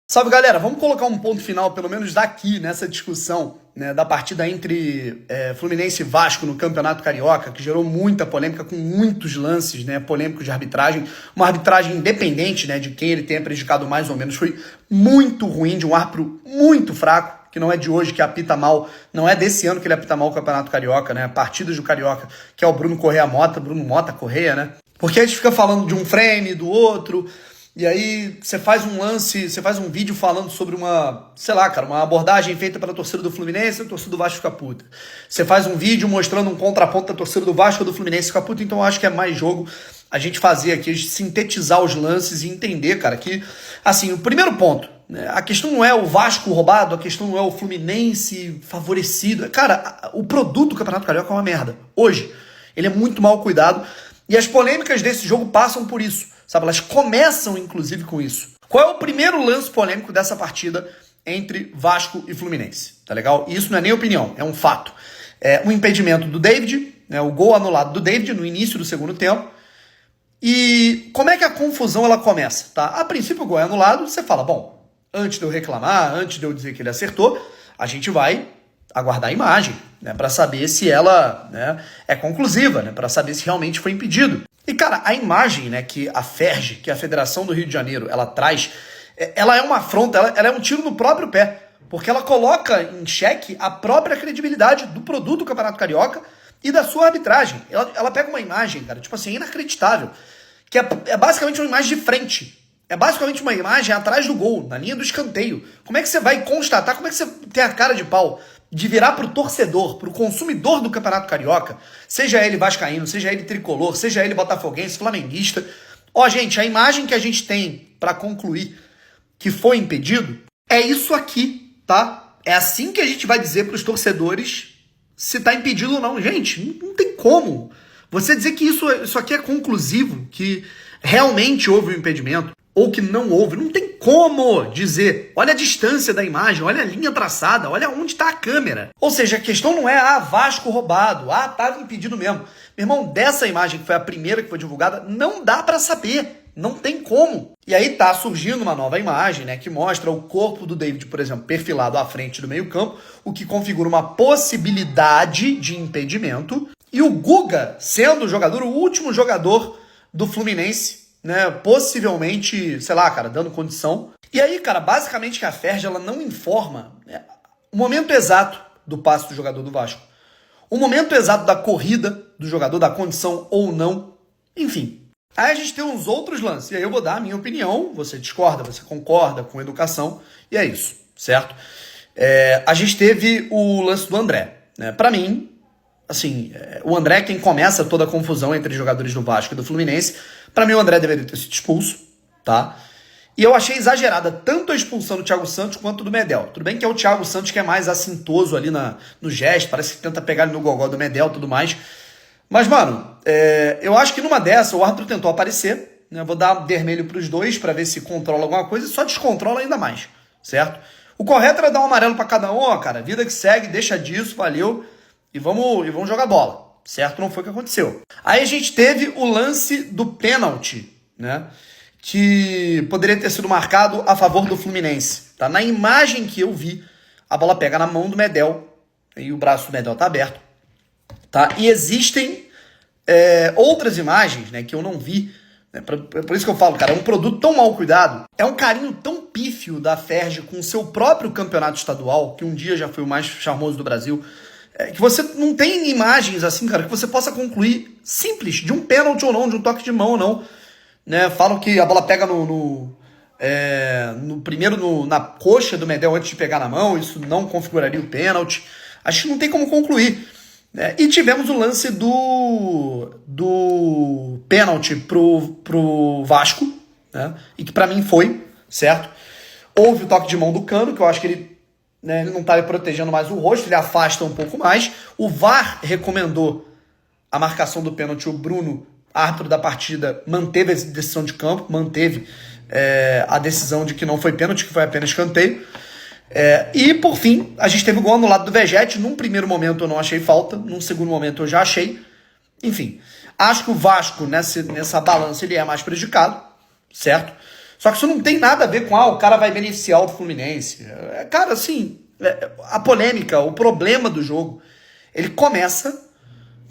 Salve, galera, vamos colocar um ponto final, pelo menos daqui, nessa discussão, né, da partida entre Fluminense e Vasco no Campeonato Carioca, que gerou muita polêmica, com muitos lances, né, polêmicos de arbitragem, uma arbitragem independente, né, de quem ele tenha prejudicado mais ou menos, foi muito ruim, de um árbitro muito fraco, que não é de hoje, que apita mal, não é desse ano que ele apita mal o Campeonato Carioca, né, partidas do Carioca, que é o Bruno Mota Correia, né, porque a gente fica falando de um frame, do outro. E aí você faz um lance, você faz um vídeo falando sobre uma, sei lá, cara, uma abordagem feita pela torcida do Fluminense, a torcida do Vasco fica puta. Você faz um vídeo mostrando um contraponto da torcida do Vasco ou do Fluminense fica puta, então eu acho que é mais jogo a gente fazer aqui, sintetizar os lances e entender, cara, que, assim, o primeiro ponto, né, a questão não é o Vasco roubado, a questão não é o Fluminense favorecido. Cara, o produto do Campeonato Carioca é uma merda. Hoje, ele é muito mal cuidado e as polêmicas desse jogo passam por isso. Sabe, elas começam, inclusive, com isso. Qual é o primeiro lance polêmico dessa partida entre Vasco e Fluminense? Tá legal? E isso não é nem opinião, é um fato. É um impedimento do David, né, o gol anulado do David no início do segundo tempo. E como é que a confusão ela começa? Tá? A princípio o gol é anulado, você fala, bom, antes de eu reclamar, antes de eu dizer que ele acertou, a gente vai aguardar a imagem, né, para saber se ela, né, é conclusiva, né, para saber se realmente foi impedido. E, cara, a imagem, né, que a FERJ, que é a Federação do Rio de Janeiro, ela traz, ela é uma afronta, ela é um tiro no próprio pé, porque ela coloca em xeque a própria credibilidade do produto do Campeonato Carioca e da sua arbitragem. Ela pega uma imagem, cara, tipo assim, inacreditável, que é basicamente uma imagem de frente. É basicamente uma imagem atrás do gol, na linha do escanteio. Como é que você vai constatar, como é que você tem a cara de pau de virar pro torcedor, pro consumidor do Campeonato Carioca, seja ele vascaíno, seja ele tricolor, seja ele botafoguense, flamenguista. Ó, gente, a imagem que a gente tem para concluir que foi impedido é isso aqui, tá? É assim que a gente vai dizer pros torcedores se tá impedido ou não. Gente, não tem como você dizer que isso aqui é conclusivo, que realmente houve um impedimento, ou que não houve. Não tem como dizer. Olha a distância da imagem, olha a linha traçada, olha onde está a câmera. Ou seja, a questão não é, Vasco roubado, estava impedido mesmo. Meu irmão, dessa imagem, que foi a primeira que foi divulgada, não dá para saber. Não tem como. E aí tá surgindo uma nova imagem, né, que mostra o corpo do David, por exemplo, perfilado à frente do meio-campo, o que configura uma possibilidade de impedimento. E o Guga sendo o jogador, o último jogador do Fluminense, né, possivelmente, sei lá, cara, dando condição. E aí, cara, basicamente que a FERJ, ela não informa, né, o momento exato do passe do jogador do Vasco, o momento exato da corrida do jogador, da condição ou não, enfim. Aí a gente tem uns outros lances, e aí eu vou dar a minha opinião, você discorda, você concorda com educação, e é isso, certo? A gente teve o lance do André, né, pra mim, assim, o André é quem começa toda a confusão entre os jogadores do Vasco e do Fluminense. Pra mim, o André deveria ter sido expulso, tá? E eu achei exagerada tanto a expulsão do Thiago Santos quanto do Medel. Tudo bem que é o Thiago Santos que é mais assintoso ali no gesto, parece que tenta pegar ele no gogó do Medel e tudo mais. Mas, mano, eu acho que numa dessa o árbitro tentou aparecer, né? Vou dar vermelho pros dois pra ver se controla alguma coisa e só descontrola ainda mais, certo? O correto era dar um amarelo pra cada um, ó, cara, vida que segue, deixa disso, valeu. E vamos jogar bola, certo? Não foi o que aconteceu. Aí a gente teve o lance do pênalti, né? Que poderia ter sido marcado a favor do Fluminense. Tá? Na imagem que eu vi, a bola pega na mão do Medel, e o braço do Medel tá aberto. Tá? E existem outras imagens, né, que eu não vi. Né? Por isso que eu falo, cara, é um produto tão mal cuidado, é um carinho tão pífio da FERJ com o seu próprio campeonato estadual, que um dia já foi o mais charmoso do Brasil, que você não tem imagens assim, cara, que você possa concluir simples, de um pênalti ou não, de um toque de mão ou não. Né? Falam que a bola pega na coxa do Medel antes de pegar na mão, isso não configuraria o pênalti. Acho que não tem como concluir. Né? E tivemos o lance do pênalti pro Vasco, né? E que pra mim foi, certo? Houve o toque de mão do Cano, que eu acho que ele não está protegendo mais o rosto, ele afasta um pouco mais. O VAR recomendou a marcação do pênalti. O Bruno, árbitro da partida, manteve a decisão de campo, manteve a decisão de que não foi pênalti, que foi apenas escanteio. E, por fim, a gente teve o gol anulado do Vegetti. Num primeiro momento eu não achei falta, num segundo momento eu já achei. Enfim, acho que o Vasco, nessa balança, ele é mais prejudicado, certo? Só que isso não tem nada a ver com, o cara vai beneficiar o Fluminense. Cara, assim, a polêmica, o problema do jogo, ele começa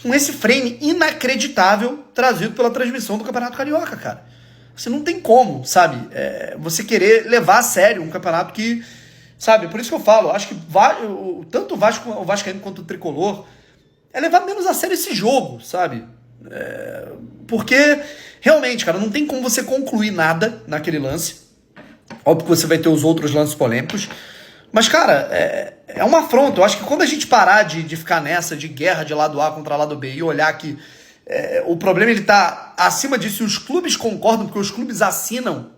com esse frame inacreditável trazido pela transmissão do Campeonato Carioca, cara. Você não tem como, sabe, você querer levar a sério um campeonato que, sabe, por isso que eu falo, acho que tanto o Vascaíno quanto o Tricolor é levar menos a sério esse jogo, sabe? Porque, realmente, cara, não tem como você concluir nada naquele lance. Óbvio que você vai ter os outros lances polêmicos. Mas, cara, é uma afronta. Eu acho que quando a gente parar de ficar nessa, de guerra de lado A contra lado B, e olhar que o problema ele tá acima disso, e os clubes concordam, porque os clubes assinam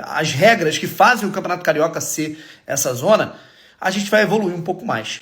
as regras que fazem o Campeonato Carioca ser essa zona, a gente vai evoluir um pouco mais.